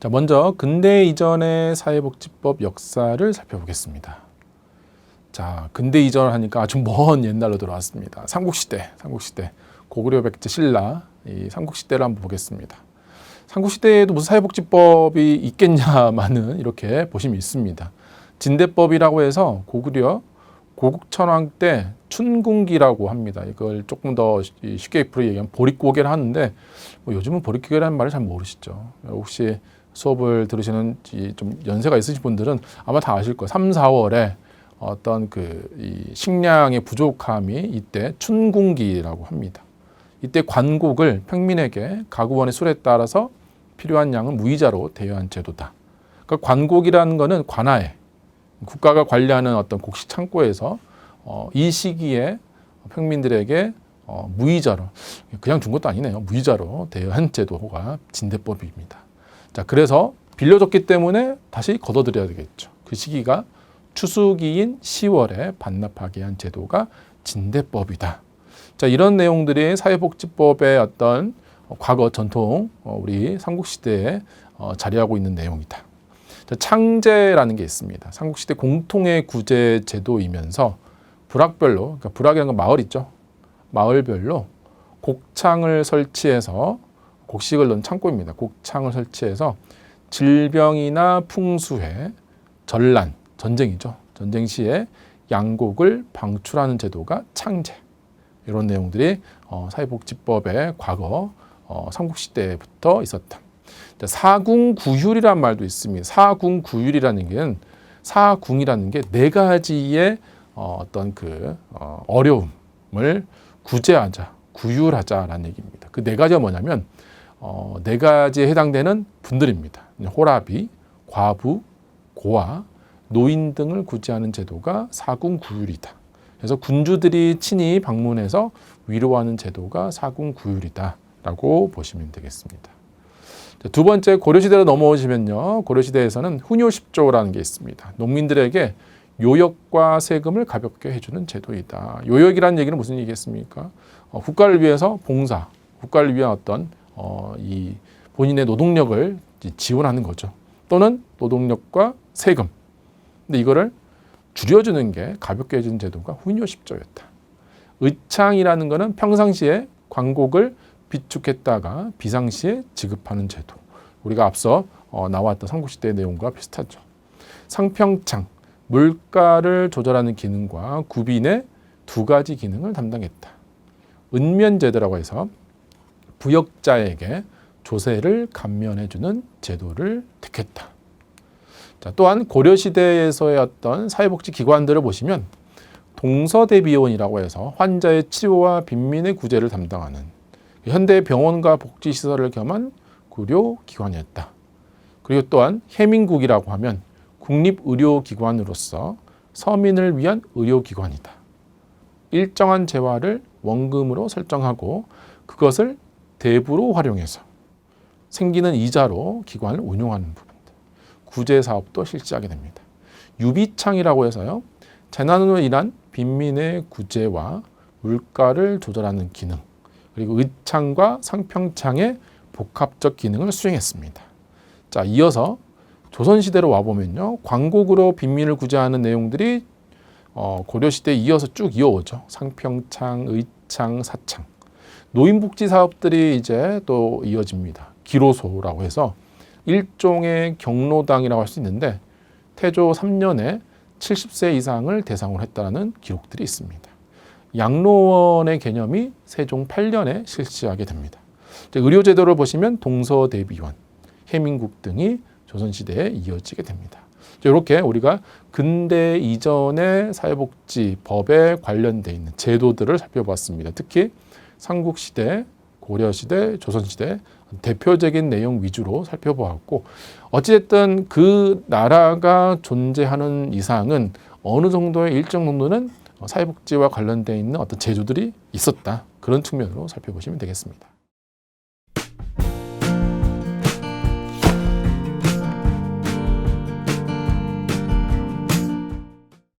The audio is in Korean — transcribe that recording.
자, 먼저 근대 이전의 사회복지법 역사를 살펴보겠습니다. 자, 근대 이전을 하니까 아주 먼 옛날로 들어왔습니다. 삼국시대, 고구려 백제 신라, 이 삼국시대를 한번 보겠습니다. 삼국시대에도 무슨 사회복지법이 있겠냐마는 이렇게 보시면 있습니다. 진대법이라고 해서 고구려 고국천왕 때 춘궁기라고 합니다. 이걸 조금 더 쉽게 얘기하면 보릿고개를 하는데 뭐 요즘은 보릿고개라는 말을 잘 모르시죠. 혹시 수업을 들으시는 좀 연세가 있으신 분들은 아마 다 아실 거예요. 3, 4월에 어떤 이 식량의 부족함이 이때 춘궁기라고 합니다. 이때 관곡을 평민에게 가구원의 술에 따라서 필요한 양은 무이자로 대여한 제도다. 그러니까 관곡이라는 거는 관아에 국가가 관리하는 어떤 곡식 창고에서 이 시기에 평민들에게 무이자로, 그냥 준 것도 아니네요. 무이자로 대여한 제도가 진대법입니다. 자, 그래서 빌려줬기 때문에 다시 걷어들여야 되겠죠. 그 시기가 추수기인 10월에 반납하게 한 제도가 진대법이다. 자, 이런 내용들이 사회복지법의 어떤 과거 전통, 우리 삼국시대에 자리하고 있는 내용이다. 자, 창제라는 게 있습니다. 삼국시대 공통의 구제 제도이면서 부락별로, 그러니까 부락이라는 건 마을 있죠. 마을별로 곡창을 설치해서, 곡식을 넣은 창고입니다. 곡창을 설치해서 질병이나 풍수해, 전란, 전쟁이죠. 전쟁 시에 양곡을 방출하는 제도가 창제. 이런 내용들이 사회복지법의 과거 삼국시대부터 있었다. 사궁구휼이라는 말도 있습니다. 사궁구휼이라는 게 네 가지의 어떤 어려움을 구제하자, 구휼하자라는 얘기입니다. 그 네 가지가 뭐냐면 네 가지에 해당되는 분들입니다. 호라비, 과부, 고아, 노인 등을 구제하는 제도가 사궁구휼이다. 그래서 군주들이 친히 방문해서 위로하는 제도가 사궁구휼이다라고 보시면 되겠습니다. 두 번째, 고려시대로 넘어오시면요. 고려시대에서는 훈효10조라는 게 있습니다. 농민들에게 요역과 세금을 가볍게 해주는 제도이다. 요역이라는 얘기는 무슨 얘기겠습니까? 국가를 위해서 봉사, 국가를 위한 어떤 이 본인의 노동력을 지원하는 거죠. 또는 노동력과 세금. 근데 이거를 줄여주는 게 가볍게 해주는 제도가 훈효10조였다. 의창이라는 거는 평상시에 관곡을 비축했다가 비상시에 지급하는 제도. 우리가 앞서 나왔던 삼국시대 내용과 비슷하죠. 상평창, 물가를 조절하는 기능과 구빈의 두 가지 기능을 담당했다. 은면제도라고 해서 부역자에게 조세를 감면해주는 제도를 택했다. 자, 또한 고려시대에서의 어떤 사회복지 기관들을 보시면 동서대비원이라고 해서 환자의 치료와 빈민의 구제를 담당하는 현대 병원과 복지시설을 겸한 의료기관이었다. 그리고 또한 해민국이라고 하면 국립의료기관으로서 서민을 위한 의료기관이다. 일정한 재화를 원금으로 설정하고 그것을 대부로 활용해서 생기는 이자로 기관을 운용하는 부분들. 구제 사업도 실시하게 됩니다. 유비창이라고 해서요. 재난으로 인한 빈민의 구제와 물가를 조절하는 기능, 그리고 의창과 상평창의 복합적 기능을 수행했습니다. 자, 이어서 조선시대로 와보면요. 광곡으로 빈민을 구제하는 내용들이 고려시대에 이어서 쭉 이어오죠. 상평창, 의창, 사창. 노인복지 사업들이 이제 또 이어집니다. 기로소라고 해서 일종의 경로당이라고 할 수 있는데 태조 3년에 70세 이상을 대상으로 했다는 기록들이 있습니다. 양로원의 개념이 세종 8년에 실시하게 됩니다. 의료제도를 보시면 동서대비원, 해민국 등이 조선시대에 이어지게 됩니다. 이렇게 우리가 근대 이전의 사회복지법에 관련되어 있는 제도들을 살펴봤습니다. 특히 삼국시대, 고려시대, 조선시대 대표적인 내용 위주로 살펴보았고 어찌됐든 그 나라가 존재하는 이상은 어느 정도의 일정 정도는 사회복지와 관련되어 있는 어떤 제도들이 있었다. 그런 측면으로 살펴보시면 되겠습니다.